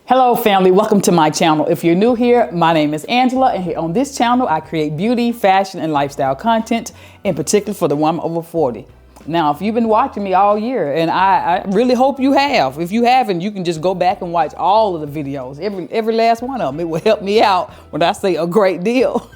Hello family, welcome to my channel. If you're new here, my name is Angela, and here on this channel I create beauty, fashion, and lifestyle content, in particular for the woman over 40. Now, if you've been watching me all year, and I really hope you have, if you haven't, you can just go back and watch all of the videos, every last one of them. It will help me out when I say a great deal,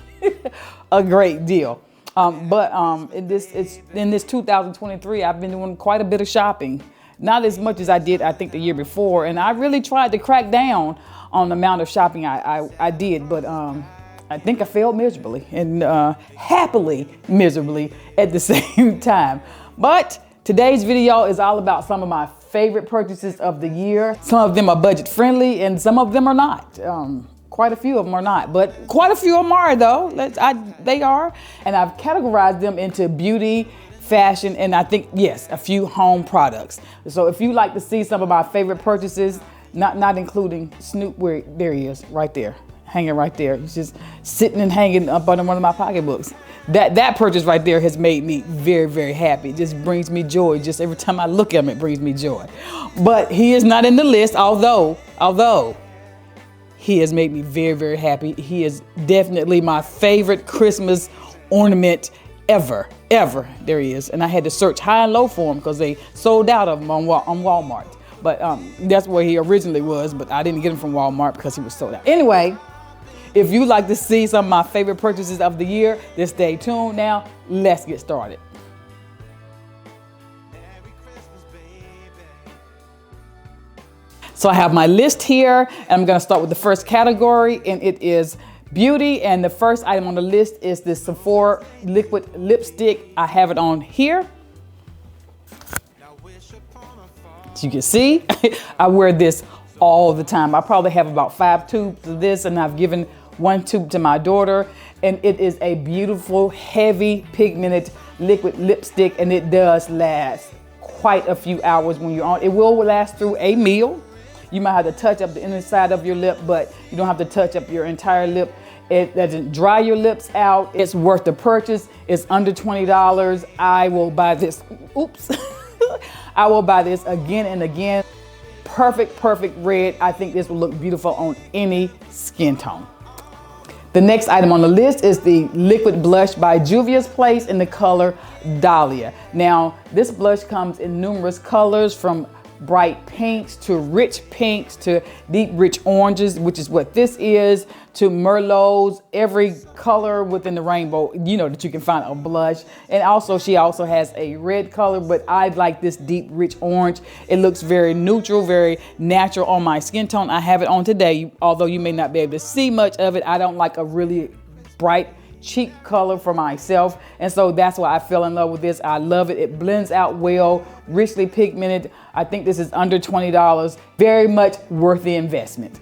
a great deal. In this 2023, I've been doing quite a bit of shopping. Not as much as I did, I think, the year before. And I really tried to crack down on the amount of shopping I did. But I think I failed miserably and happily miserably at the same time. But today's video is all about some of my favorite purchases of the year. Some of them are budget friendly and some of them are not. Quite a few of them are not, but quite a few of them are though. They are. And I've categorized them into beauty, fashion, and I think, yes, a few home products. So if you like to see some of my favorite purchases, not including Snoop, where there he is, right there, hanging right there. He's just sitting and hanging up under one of my pocketbooks. That purchase right there has made me very, very happy. It just brings me joy. Just every time I look at him, it brings me joy. But he is not in the list, although he has made me very, very happy. He is definitely my favorite Christmas ornament ever. There he is. And I had to search high and low for him because they sold out of him on Walmart. But that's where he originally was, but I didn't get him from Walmart because he was sold out. Anyway, if you like to see some of my favorite purchases of the year, then stay tuned. Now, let's get started. So I have my list here, and I'm gonna start with the first category, and it is beauty. And the first item on the list is this Sephora liquid lipstick. I have it on here. As you can see, I wear this all the time. I probably have about 5 tubes of this, and I've given 1 tube to my daughter. And it is a beautiful, heavy, pigmented liquid lipstick, and it does last quite a few hours when you're on. It will last through a meal. You might have to touch up the inside of your lip, but you don't have to touch up your entire lip. It doesn't dry your lips out. It's worth the purchase. It's under $20. I will buy this. Oops. I will buy this again and again. Perfect red. I think this will look beautiful on any skin tone. The next item on the list is the liquid blush by Juvia's Place in the color Dahlia. Now, this blush comes in numerous colors, from bright pinks to rich pinks to deep rich oranges, which is what this is, to merlots, every color within the rainbow, you know, that you can find a blush. And also, she also has a red color, but I like this deep rich orange. It looks very neutral, very natural on my skin tone. I have it on today, although you may not be able to see much of it. I don't like a really bright cheek color for myself, and so that's why I fell in love with this. I love it. It blends out well, richly pigmented. I think this is under $20. Very much worth the investment.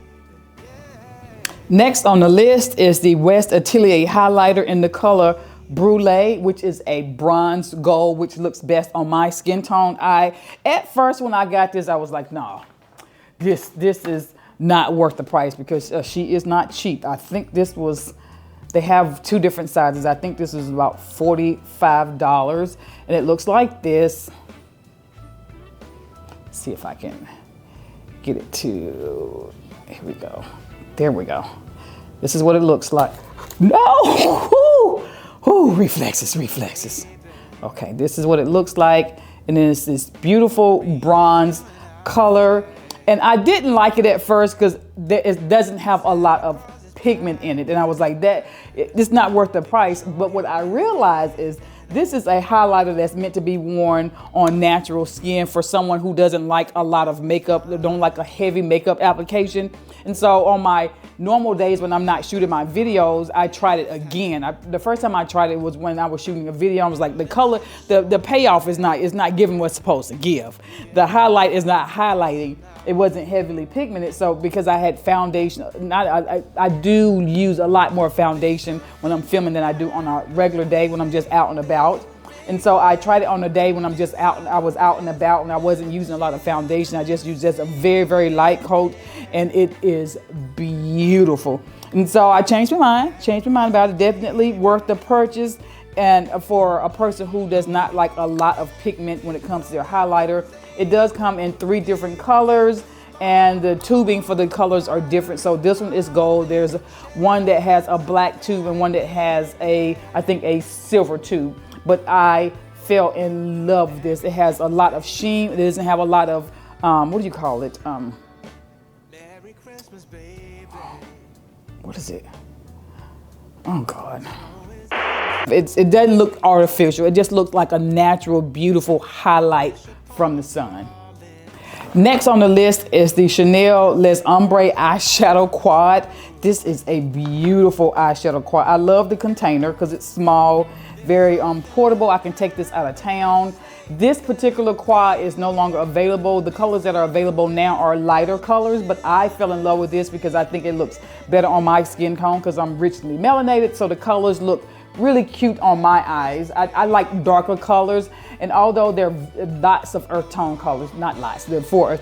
Next on the list is the West Atelier highlighter in the color Brulee, which is a bronze gold, which looks best on my skin tone. At first when I got this, I was like, no, this is not worth the price, because she is not cheap. I think this was, they have 2 different sizes. I think this is about $45, and it looks like this. Let's see if I can get it to, here we go. There we go. This is what it looks like. No! Ooh, reflexes. Okay, this is what it looks like. And then it's this beautiful bronze color. And I didn't like it at first because it doesn't have a lot of pigment in it, and I was like, it's not worth the price. But what I realized is this is a highlighter that's meant to be worn on natural skin for someone who doesn't like a lot of makeup, don't like a heavy makeup application. And so on my normal days when I'm not shooting my videos, I tried it again. The first time I tried it was when I was shooting a video. I was like, the color, the payoff is not giving what's supposed to give. The highlight is not highlighting. It wasn't heavily pigmented. So because I had foundation, I do use a lot more foundation when I'm filming than I do on a regular day when I'm just out and about. And so I tried it on a day when I'm just out, I was out and about, and I wasn't using a lot of foundation. I just used just a very, very light coat, and it is beautiful. And so I changed my mind about it. Definitely worth the purchase. And for a person who does not like a lot of pigment when it comes to their highlighter, it does come in 3 different colors. and the tubing for the colors are different. So this one is gold. There's one that has a black tube and one that has I think a silver tube. But I fell in love with this. It has a lot of sheen. It doesn't have a lot of, what do you call it? Merry Christmas, baby. What is it? Oh God. It doesn't look artificial. It just looks like a natural, beautiful highlight from the sun. Next on the list is the Chanel Les Ombre Eyeshadow Quad. This is a beautiful eyeshadow quad. I love the container because it's small, very portable. I can take this out of town. This particular quad is no longer available. The colors that are available now are lighter colors, but I fell in love with this because I think it looks better on my skin tone because I'm richly melanated, so the colors look really cute on my eyes. I like darker colors, and although there are lots of earth tone colors, not lots, there are 4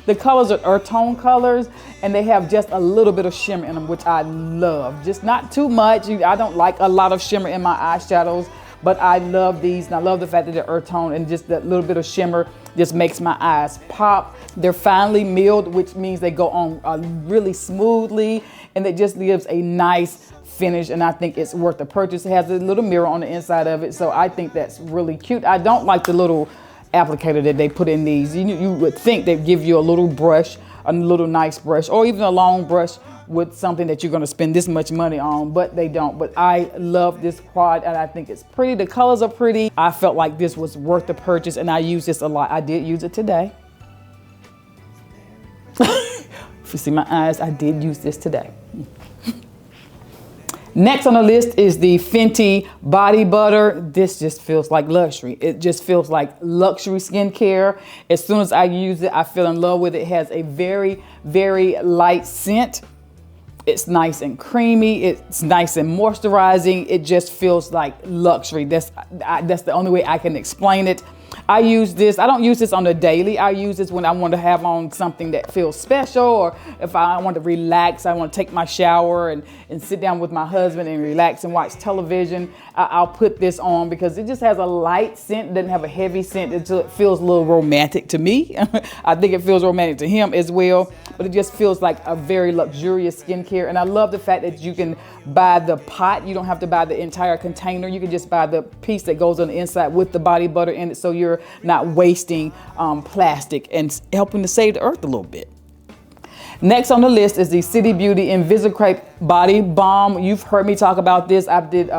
the colors are earth tone colors, and they have just a little bit of shimmer in them, which I love. Just not too much. I don't like a lot of shimmer in my eyeshadows, but I love these, and I love the fact that they're earth tone, and just that little bit of shimmer just makes my eyes pop. They're finely milled, which means they go on really smoothly, and it just gives a nice finish, and I think it's worth the purchase. It has a little mirror on the inside of it, so I think that's really cute. I don't like the little applicator that they put in these. You would think they'd give you a little brush, a little nice brush, or even a long brush with something that you're going to spend this much money on, but they don't. But I love this quad, and I think it's pretty. The colors are pretty. I felt like this was worth the purchase, and I use this a lot. I did use it today. If you see my eyes, I did use this today. Next on the list is the Fenty Body Butter. This just feels like luxury. It just feels like luxury skincare. As soon as I use it, I fell in love with it. It has a very, very light scent. It's nice and creamy. It's nice and moisturizing. It just feels like luxury. That's the only way I can explain it. I use this. I don't use this on the daily. I use this when I want to have on something that feels special, or if I want to relax, I want to take my shower and sit down with my husband and relax and watch television. I'll put this on because it just has a light scent. It doesn't have a heavy scent until it feels a little romantic to me. I think it feels romantic to him as well, but it just feels like a very luxurious skincare. And I love the fact that you can buy the pot. You don't have to buy the entire container. You can just buy the piece that goes on the inside with the body butter in it, so you're not wasting plastic and helping to save the earth a little bit. Next on the list is the City Beauty Invisicrepe Body Balm. You've heard me talk about this. I did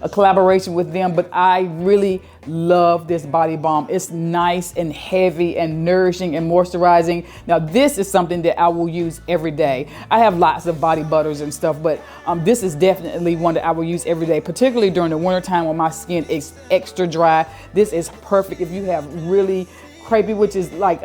a collaboration with them, but I really love this body balm. It's nice and heavy and nourishing and moisturizing. Now this is something that I will use every day. I have lots of body butters and stuff, but this is definitely one that I will use every day, particularly during the winter time when my skin is extra dry. This is perfect if you have really crepey, which is like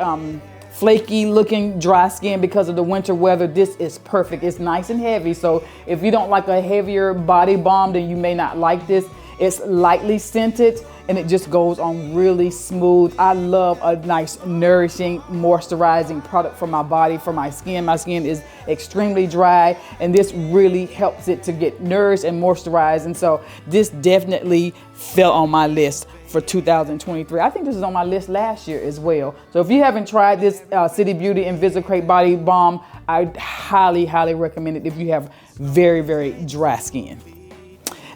flaky looking dry skin because of the winter weather. This is perfect. It's nice and heavy, so if you don't like a heavier body balm, then you may not like this. It's lightly scented and it just goes on really smooth. I love a nice nourishing moisturizing product for my body, for my skin. My skin is extremely dry, and this really helps it to get nourished and moisturized, and so this definitely fell on my list for 2023. I think this is on my list last year as well. So if you haven't tried this City Beauty Invisicrepe Body Balm, I highly, highly recommend it if you have very, very dry skin.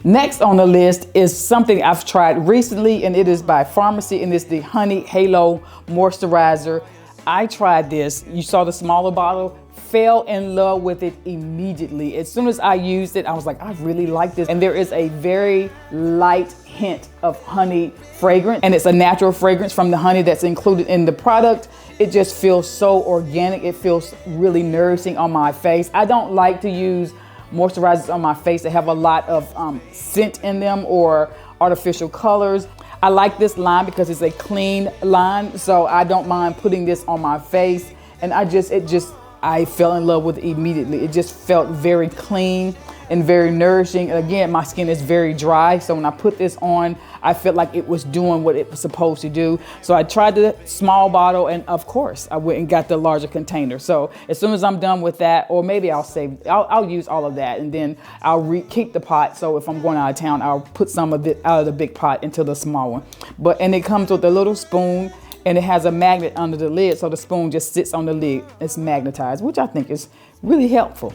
Next on the list is something I've tried recently, and it is by Pharmacy, and it's the Honey Halo Moisturizer. I tried this. You saw the smaller bottle. Fell in love with it immediately. As soon as I used it, I was like, I really like this. And there is a very light hint of honey fragrance, and it's a natural fragrance from the honey that's included in the product. It just feels so organic. It feels really nourishing on my face. I don't like to use moisturizers on my face that have a lot of scent in them or artificial colors. I like this line because it's a clean line, so I don't mind putting this on my face. And I fell in love with it immediately. It just felt very clean and very nourishing. And again, my skin is very dry, so when I put this on, I felt like it was doing what it was supposed to do. So I tried the small bottle, and of course, I went and got the larger container. So as soon as I'm done with that, or maybe I'll use all of that, and then I'll keep the pot. So if I'm going out of town, I'll put some of it out of the big pot into the small one. And it comes with a little spoon, and it has a magnet under the lid, so the spoon just sits on the lid. It's magnetized, which I think is really helpful.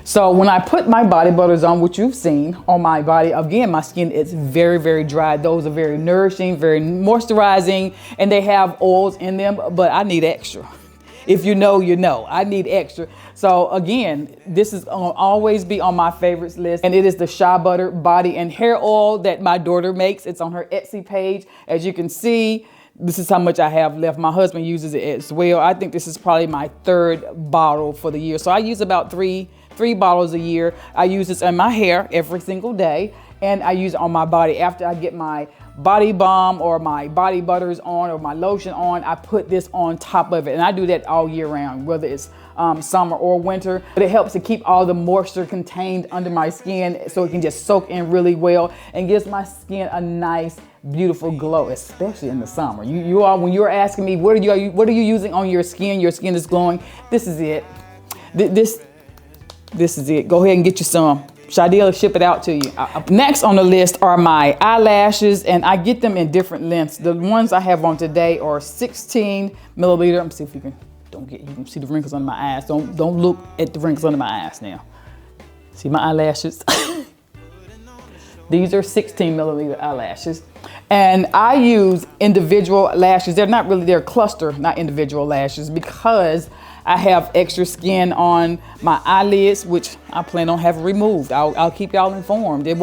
So when I put my body butters on, which you've seen on my body, again, my skin is very, very dry. Those are very nourishing, very moisturizing, and they have oils in them, but I need extra. If you know, you know, I need extra. So again, this is gonna always be on my favorites list, and it is the Shea Butter Body and Hair Oil that my daughter makes. It's on her Etsy page. As you can see, this is how much I have left. My husband uses it as well. I think this is probably my 3rd bottle for the year. So I use about three bottles a year. I use this in my hair every single day, and I use it on my body. After I get my body balm or my body butters on or my lotion on, I put this on top of it, and I do that all year round, whether it's summer or winter. But it helps to keep all the moisture contained under my skin so it can just soak in really well and gives my skin a nice, beautiful glow, especially in the summer. You all, when you're asking me, what are you using on your skin? Your skin is glowing. This is it. This is it. Go ahead and get you some. Shadil will ship it out to you. Next on the list are my eyelashes, and I get them in different lengths. The ones I have on today are 16 millimeter. Let me see if you can see the wrinkles under my eyes. Don't look at the wrinkles under my eyes now. See my eyelashes? These are 16 millimeter eyelashes. And I use individual lashes. They're cluster, not individual lashes, because I have extra skin on my eyelids, which I plan on having removed. I'll keep y'all informed. It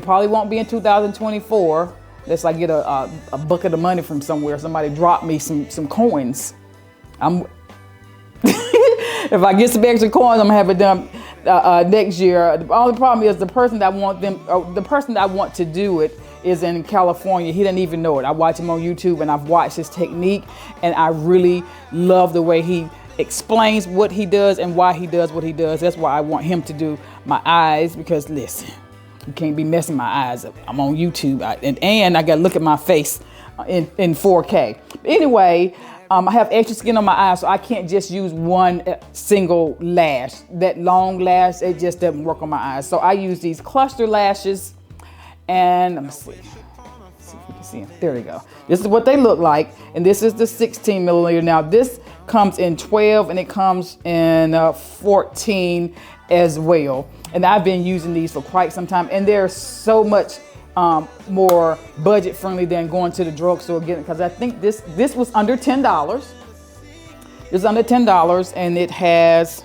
probably won't be in 2024. Unless I get a bucket of money from somewhere. Somebody drop me some coins. If I get some extra coins, I'm gonna have it done next year. The only problem is the person that I want to do it is in California. He doesn't even know it. I watch him on YouTube, and I've watched his technique, and I really love the way he explains what he does and why he does what he does. That's why I want him to do my eyes, because listen, you can't be messing my eyes up. I'm on YouTube, and I gotta look at my face in 4K. Anyway, I have extra skin on my eyes, so I can't just use one single lash. That long lash, it just doesn't work on my eyes. So I use these cluster lashes, and let me see if you can see them. There we go. This is what they look like, and this is the 16 millimeter. Now this comes in 12, and it comes in 14 as well. And I've been using these for quite some time, and they're so much more budget friendly than going to the drugstore getting, because I think this was under $10. It's under $10, and it has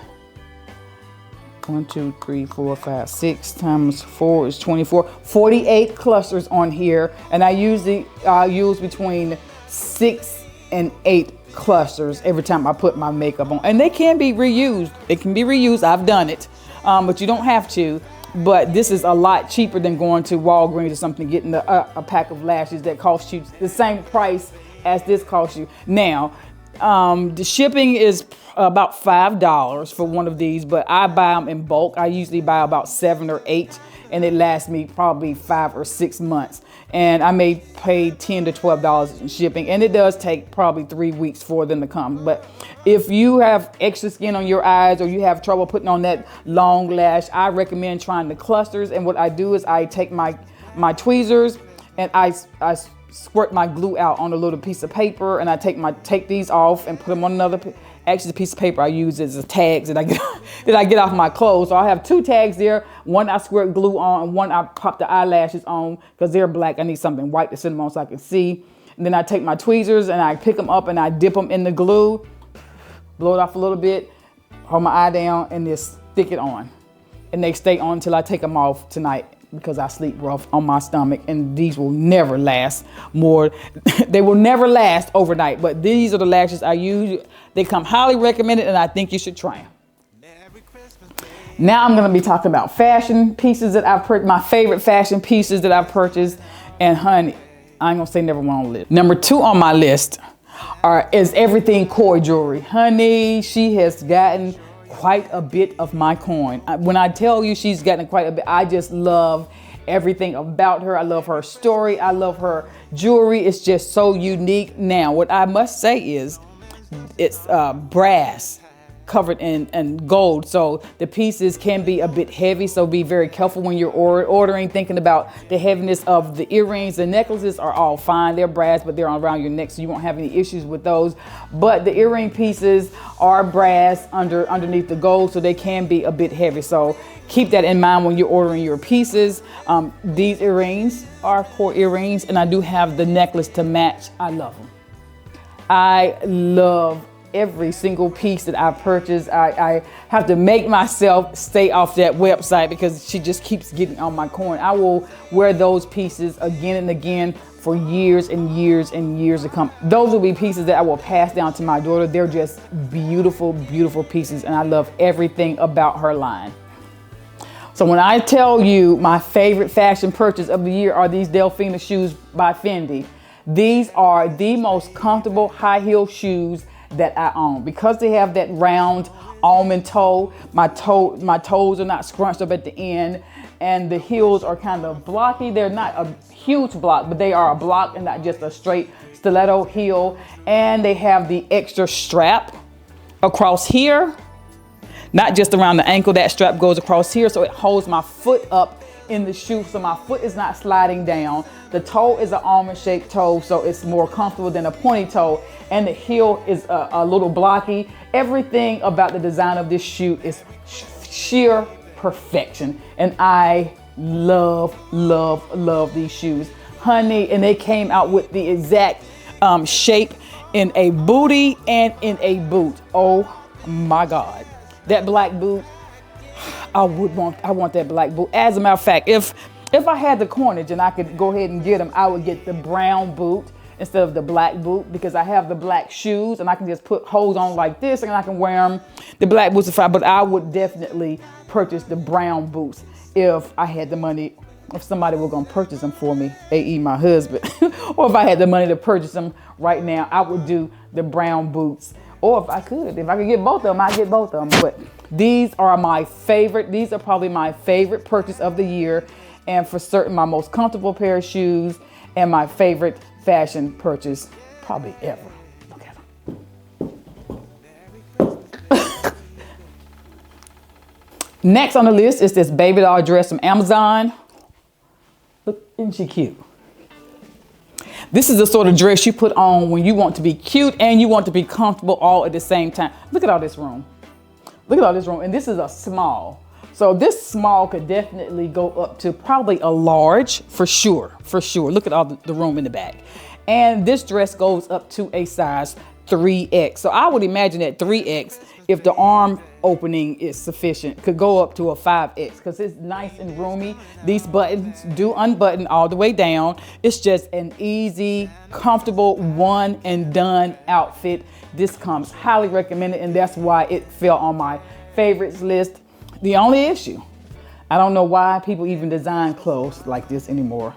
1, 2, 3, 4, 5, 6 times 4 is 24. 48 clusters on here, and I usually use between 6 and 8 clusters every time I put my makeup on, and they can be reused. It can be reused. I've done it, but you don't have to. But this is a lot cheaper than going to Walgreens or something, getting a pack of lashes that cost you the same price as this costs you. Now, the shipping is about $5 for one of these, but I buy them in bulk. I usually buy about 7 or 8, and it lasts me probably 5 or 6 months. And I may pay $10 to $12 in shipping, and it does take probably 3 weeks for them to come. But if you have extra skin on your eyes, or you have trouble putting on that long lash, I recommend trying the clusters. And what I do is I take my tweezers, and I squirt my glue out on a little piece of paper, and I take these off and put them on another. Actually, the piece of paper I use is the tags that I get off my clothes. So I have 2 tags there. One I squirt glue on, and one I pop the eyelashes on because they're black. I need something white to sit them on so I can see. And then I take my tweezers and I pick them up and I dip them in the glue, blow it off a little bit, hold my eye down, and just stick it on. And they stay on until I take them off tonight, because I sleep rough on my stomach, and these will never last they will never last overnight. But these are the lashes I use. They come highly recommended, and I think you should try them. Now I'm gonna be talking about fashion pieces that I've purchased, my favorite fashion pieces that I've purchased. And honey, I ain't gonna say number 1 on the list. Number 2 on my list is everything Koi jewelry. Honey, she has gotten quite a bit of my coin. When I tell you she's gotten quite a bit, I just love everything about her. I love her story. I love her jewelry. It's just so unique. Now, what I must say is it's brass. covered in gold. So the pieces can be a bit heavy. So be very careful when you're ordering, thinking about the heaviness of the earrings. The necklaces are all fine. They're brass, but they're around your neck, so you won't have any issues with those. But the earring pieces are brass underneath the gold, so they can be a bit heavy. So keep that in mind when you're ordering your pieces. These earrings are core earrings, and I do have the necklace to match. I love them. I love every single piece that I purchase. I have to make myself stay off that website because she just keeps getting on my corn. I will wear those pieces again and again for years and years and years to come. Those will be pieces that I will pass down to my daughter. They're just beautiful, beautiful pieces, and I love everything about her line. So when I tell you my favorite fashion purchase of the year are these Delfina shoes by Fendi, these are the most comfortable high heel shoes that I own because they have that round almond toe. My toes are not scrunched up at the end, and the heels are kind of blocky. They're not a huge block, but they are a block and not just a straight stiletto heel. And they have the extra strap across here, not just around the ankle. That strap goes across here, so it holds my foot up in the shoe, so my foot is not sliding down. The toe is an almond shaped toe, so it's more comfortable than a pointy toe, and the heel is a little blocky. Everything about the design of this shoe is sheer perfection, and I love, love, love these shoes, honey. And they came out with the exact shape in a bootie and in a boot. Oh my God, that black boot, I want that black boot. As a matter of fact, if I had the coinage and I could go ahead and get them, I would get the brown boot instead of the black boot, because I have the black shoes and I can just put holes on like this and I can wear them. The black boots are fine, but I would definitely purchase the brown boots if I had the money. If somebody were gonna purchase them for me, a.e. my husband, or if I had the money to purchase them right now, I would do the brown boots. Or if I could get both of them, I'd get both of them. But these are my favorite. These are probably my favorite purchase of the year, and for certain my most comfortable pair of shoes and my favorite fashion purchase probably ever. Look at them. Next on the list is this baby doll dress from Amazon. Look, isn't she cute? This is the sort of dress you put on when you want to be cute and you want to be comfortable all at the same time. Look at all this room. Look at all this room. And this is a small. So this small could definitely go up to probably a large for sure. Look at all the room in the back. And this dress goes up to a size 3X. So I would imagine that 3X, if the arm opening is sufficient, could go up to a 5X because it's nice and roomy. These buttons do unbutton all the way down. It's just an easy, comfortable, one and done outfit. This comes highly recommended, and that's why it fell on my favorites list. The only issue, I don't know why people even design clothes like this anymore,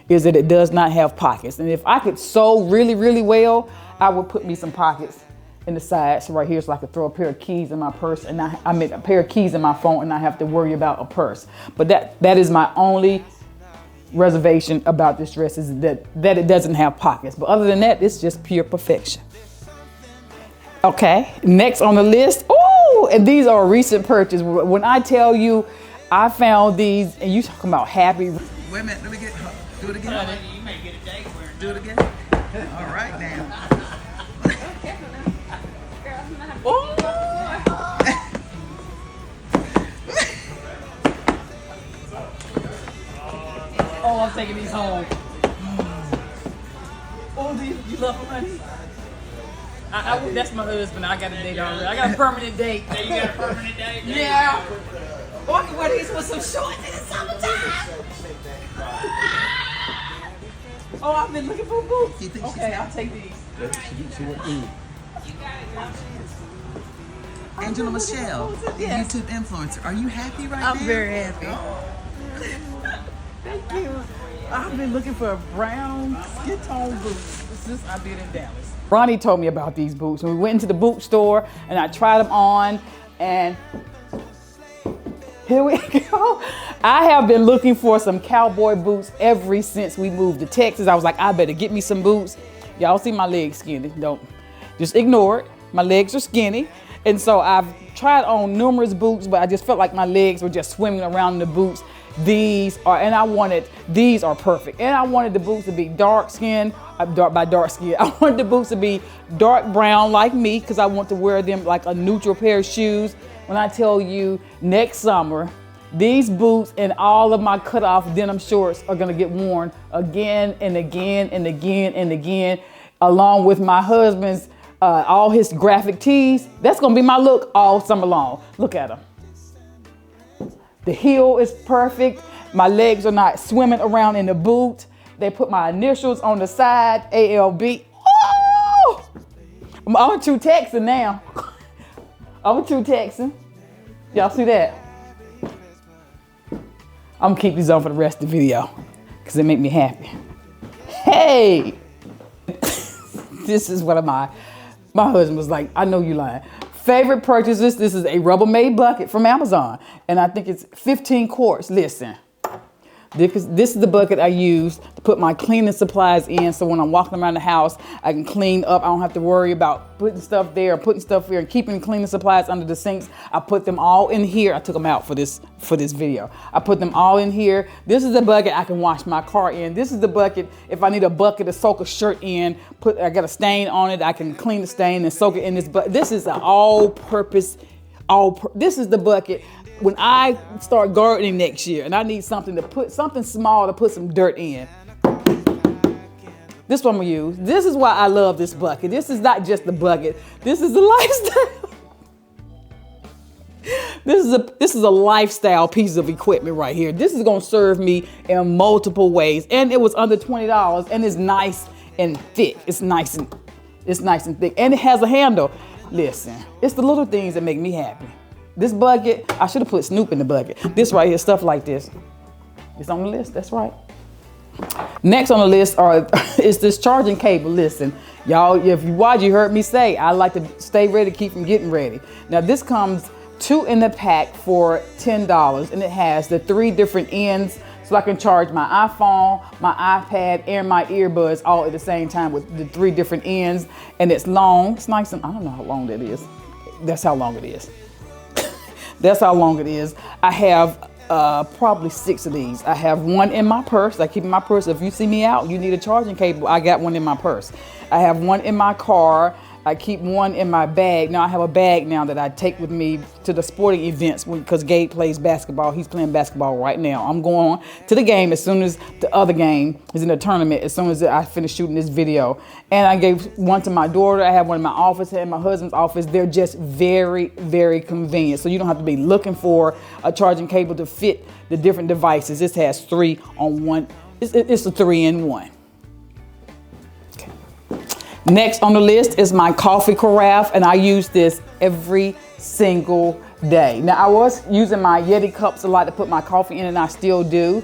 is that it does not have pockets. And if I could sew really, really well, I would put me some pockets in the sides right here so I could throw a pair of keys in my purse, and I mean a pair of keys in my phone, and not have to worry about a purse. But that is my only reservation about this dress, is that it doesn't have pockets. But other than that, it's just pure perfection. Okay, next on the list, oh, and these are a recent purchase. When I tell you I found these, and you talking about happy. Wait a minute, let me do it again. You may get a date wearing Do it again. All right now. Oh, I'm taking these home. Oh, do you love them, honey? That's my husband. I got a date already. I got a permanent date. So you got a permanent date? Yeah. Oh, I can wear these with some shorts in the summertime. Oh, I've been looking for boots. Okay, I'll take these. Angela Michelle, the Yes. YouTube influencer. Are you happy right now? I'm very happy. Thank you. I've been looking for brown skin tone boots since I've been in Dallas. Ronnie told me about these boots, and we went into the boot store and I tried them on, and here we go. I have been looking for some cowboy boots ever since we moved to Texas. I was like, I better get me some boots. Y'all see my legs skinny. Don't just ignore it. My legs are skinny. And so I've tried on numerous boots, but I just felt like my legs were just swimming around in the boots. These are perfect. And I wanted the boots to be dark skin. I wanted the boots to be dark brown like me, because I want to wear them like a neutral pair of shoes. When I tell you next summer, these boots and all of my cutoff denim shorts are gonna get worn again and again and again and again, along with my husband's, all his graphic tees. That's gonna be my look all summer long. Look at them. The heel is perfect. My legs are not swimming around in the boot. They put my initials on the side, ALB. Oh! I'm true texting now. I'm true texting. Y'all see that? I'm gonna keep these on for the rest of the video because it make me happy. Hey! This is one of my husband was like, I know you lying. Favorite purchases, this is a Rubbermaid bucket from Amazon. And I think it's 15 quarts. Listen, this is the bucket I use to put my cleaning supplies in. So when I'm walking around the house, I can clean up. I don't have to worry about putting stuff there, putting stuff here, and keeping cleaning supplies under the sinks. I put them all in here. I took them out for this video. I put them all in here. This is the bucket I can wash my car in. This is the bucket if I need a bucket to soak a shirt in. I got a stain on it. I can clean the stain and soak it in this bucket. This is an all-purpose. This is the bucket when I start gardening next year and I need something small to put some dirt in. This one I'm gonna use. This is why I love this bucket. This is not just the bucket. This is the lifestyle. This is a lifestyle piece of equipment right here. This is gonna serve me in multiple ways. And it was under $20 and it's nice and thick. It's nice and thick. And it has a handle. Listen, it's the little things that make me happy. This bucket, I should have put Snoop in the bucket. This right here, stuff like this. It's on the list, that's right. Next on the list is this charging cable. Listen, y'all, if you watch, you heard me say, I like to stay ready, keep from getting ready. Now this comes 2 in the pack for $10, and it has the 3 different ends, so I can charge my iPhone, my iPad, and my earbuds all at the same time with the 3 different ends. And it's long, it's nice, and I don't know how long that is. That's how long it is. That's how long it is. I have probably 6 of these. I have one in my purse. I keep in my purse. If you see me out, you need a charging cable, I got one in my purse. I have one in my car. I keep one in my bag. Now I have a bag now that I take with me to the sporting events because Gabe plays basketball. He's playing basketball right now. I'm going to the game as soon as the other game is in the tournament, as soon as I finish shooting this video. And I gave one to my daughter. I have one in my office and my husband's office. They're just very, very convenient. So you don't have to be looking for a charging cable to fit the different devices. This has 3 on one. It's a 3-in-1. Next on the list is my coffee carafe, and I use this every single day. Now I was using my Yeti cups a lot to put my coffee in, and I still do.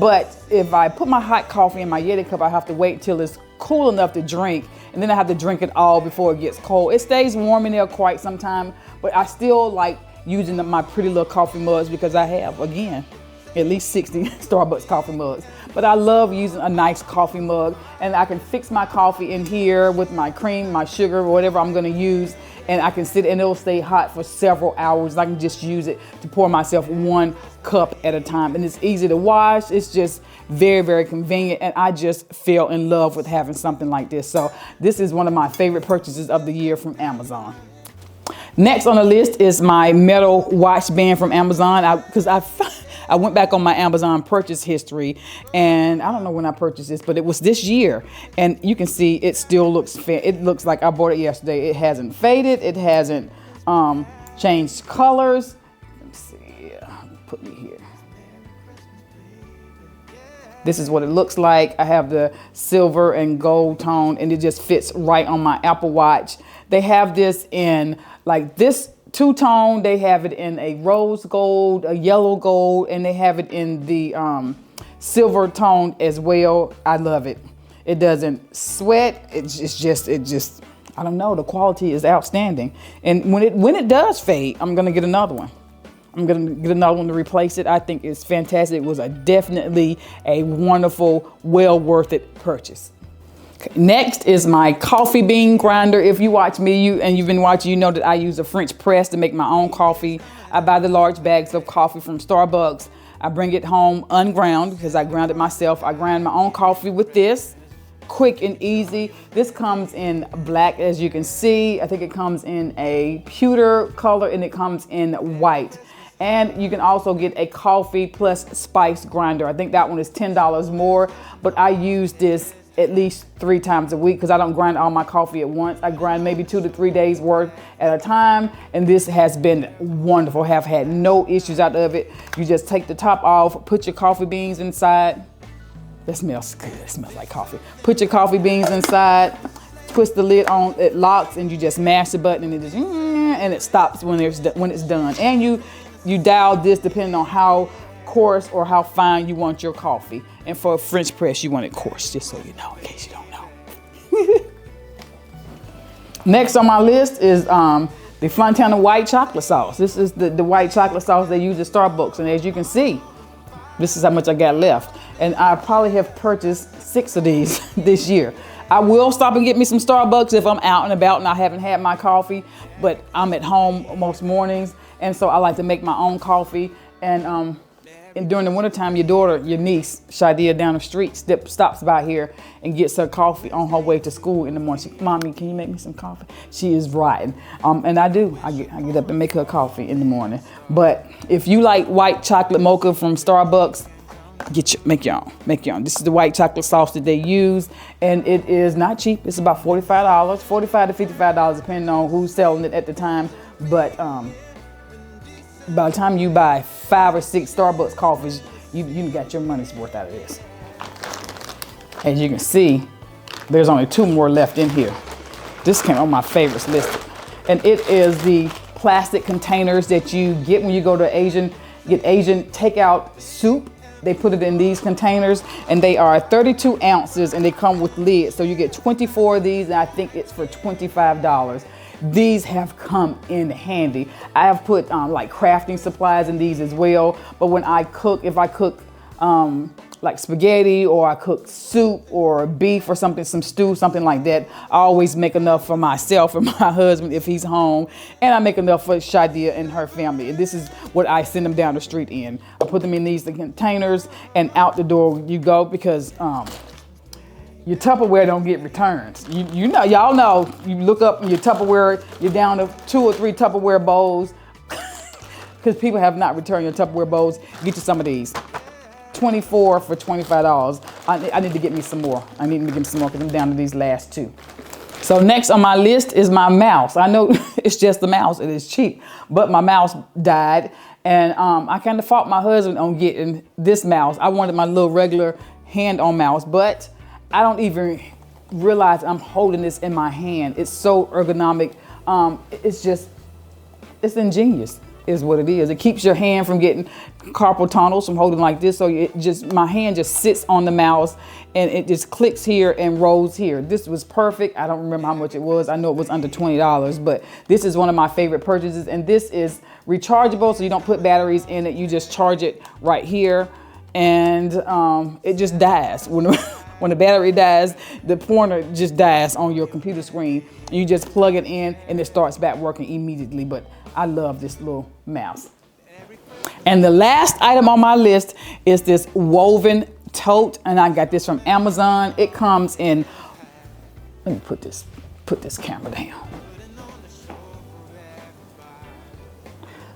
But if I put my hot coffee in my Yeti cup, I have to wait till it's cool enough to drink, and then I have to drink it all before it gets cold. It stays warm in there quite some time, but I still like using my pretty little coffee mugs because I have, again, at least 60 Starbucks coffee mugs. But I love using a nice coffee mug, and I can fix my coffee in here with my cream, my sugar, whatever I'm gonna use, and I can sit and it'll stay hot for several hours. I can just use it to pour myself 1 cup at a time, and it's easy to wash. It's just very, very convenient, and I just fell in love with having something like this. So this is one of my favorite purchases of the year from Amazon. Next on the list is my metal watch band from Amazon, because I went back on my Amazon purchase history, and I don't know when I purchased this, but it was this year. And you can see it still looks it looks like I bought it yesterday. It hasn't faded. It hasn't changed colors. Let me see. Put me here. This is what it looks like. I have the silver and gold tone, and it just fits right on my Apple Watch. They have this in like this 2-tone, they have it in a rose gold, a yellow gold, and they have it in the silver tone as well. I love it. It doesn't sweat. It's just, I don't know, the quality is outstanding. And when it does fade, I'm gonna get another one. I'm gonna get another one to replace it. I think it's fantastic. It was definitely a wonderful, well worth it purchase. Next is my coffee bean grinder. If you watch me, you've been watching, you know that I use a French press to make my own coffee. I buy the large bags of coffee from Starbucks. I bring it home unground because I ground it myself. I grind my own coffee with this. Quick and easy. This comes in black, as you can see. I think it comes in a pewter color and it comes in white. And you can also get a coffee plus spice grinder. I think that one is $10 more, but I use this at least 3 times a week because I don't grind all my coffee at once. I grind maybe 2 to 3 days worth at a time. And this has been wonderful. Have had no issues out of it. You just take the top off, put your coffee beans inside. That smells good, it smells like coffee. Put your coffee beans inside, twist the lid on, it locks, and you just mash the button and it just, and it stops when it's done. And you dial this depending on how coarse or how fine you want your coffee. And for a French press, you want it coarse, just so you know, in case you don't know. Next on my list is the Fontana white chocolate sauce. This is the white chocolate sauce they use at Starbucks. And as you can see, this is how much I got left. And I probably have purchased 6 of these this year. I will stop and get me some Starbucks if I'm out and about and I haven't had my coffee, but I'm at home most mornings. And so I like to make my own coffee. And during the wintertime, your niece, Shadia down the street, stops by here and gets her coffee on her way to school in the morning. She, Mommy, can you make me some coffee? She is riding. And I do. I get up and make her coffee in the morning. But if you like white chocolate mocha from Starbucks, make your own. This is the white chocolate sauce that they use, and it is not cheap. It's about $45, $45 to $55, depending on who's selling it at the time. But by the time you buy 5 or 6 Starbucks coffees, you got your money's worth out of this. As you can see, there's only 2 more left in here. This came on my favorites list, and it is the plastic containers that you get when you go to Asian takeout soup. They put it in these containers, and they are 32 ounces, and they come with lids. So you get 24 of these, and I think it's for $25. These have come in handy. I have put like crafting supplies in these as well. But when I cook, if I cook like spaghetti, or I cook soup or beef or something, some stew, something like that, I always make enough for myself and my husband if he's home, and I make enough for Shadia and her family. And this is what I send them down the street in. I put them in these containers, and out the door you go, because your Tupperware don't get returns. You know, y'all know, you look up in your Tupperware, you're down to 2 or 3 Tupperware bowls because people have not returned your Tupperware bowls. Get you some of these. 24 for $25. I need to get me some more. I need to get me some more because I'm down to these last 2. So next on my list is my mouse. I know it's just the mouse, it is cheap, but my mouse died, and I kind of fought my husband on getting this mouse. I wanted my little regular hand-on mouse, but I don't even realize I'm holding this in my hand. It's so ergonomic. It's ingenious is what it is. It keeps your hand from getting carpal tunnels from holding like this. So my hand just sits on the mouse, and it just clicks here and rolls here. This was perfect. I don't remember how much it was. I know it was under $20, but this is one of my favorite purchases. And this is rechargeable, so you don't put batteries in it. You just charge it right here, and it just dies. When the battery dies, the pointer just dies on your computer screen. You just plug it in, and it starts back working immediately. But I love this little mouse. And the last item on my list is this woven tote, and I got this from Amazon. It comes in, let me put this camera down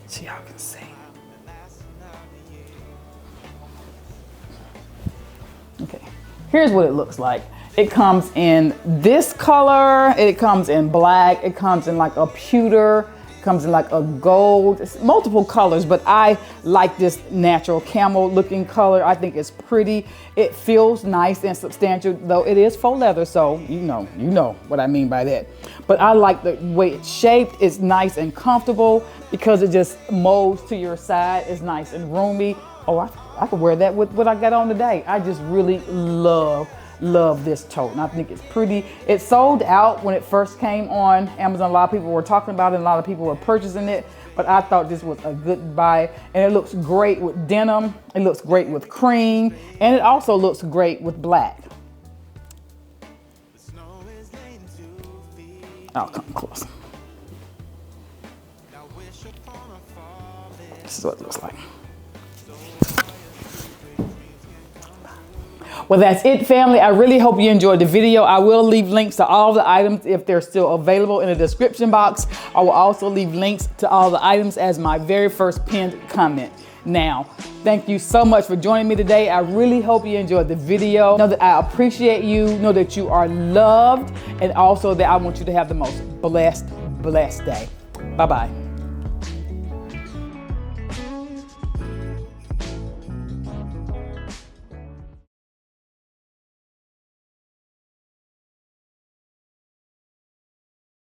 so y'all can see. Okay, here's what it looks like. It comes in this color, it comes in black, it comes in like a pewter, comes in like a gold. It's multiple colors, but I like this natural camel looking color. I think it's pretty. It feels nice and substantial, though it is faux leather, so you know what I mean by that. But I like the way it's shaped. It's nice and comfortable because it just molds to your side. It's nice and roomy. Oh, I could wear that with what I got on today. I just really love this tote, and I think it's pretty. It sold out when it first came on Amazon. A lot of people were talking about it, and a lot of people were purchasing it, but I thought this was a good buy. And it looks great with denim, it looks great with cream, and it also looks great with black. I'll come close. This is what it looks like. Well, that's it, family. I really hope you enjoyed the video. I will leave links to all the items if they're still available in the description box. I will also leave links to all the items as my very first pinned comment. Now, thank you so much for joining me today. I really hope you enjoyed the video. Know that I appreciate you. Know that you are loved. And also that I want you to have the most blessed day. Bye-bye.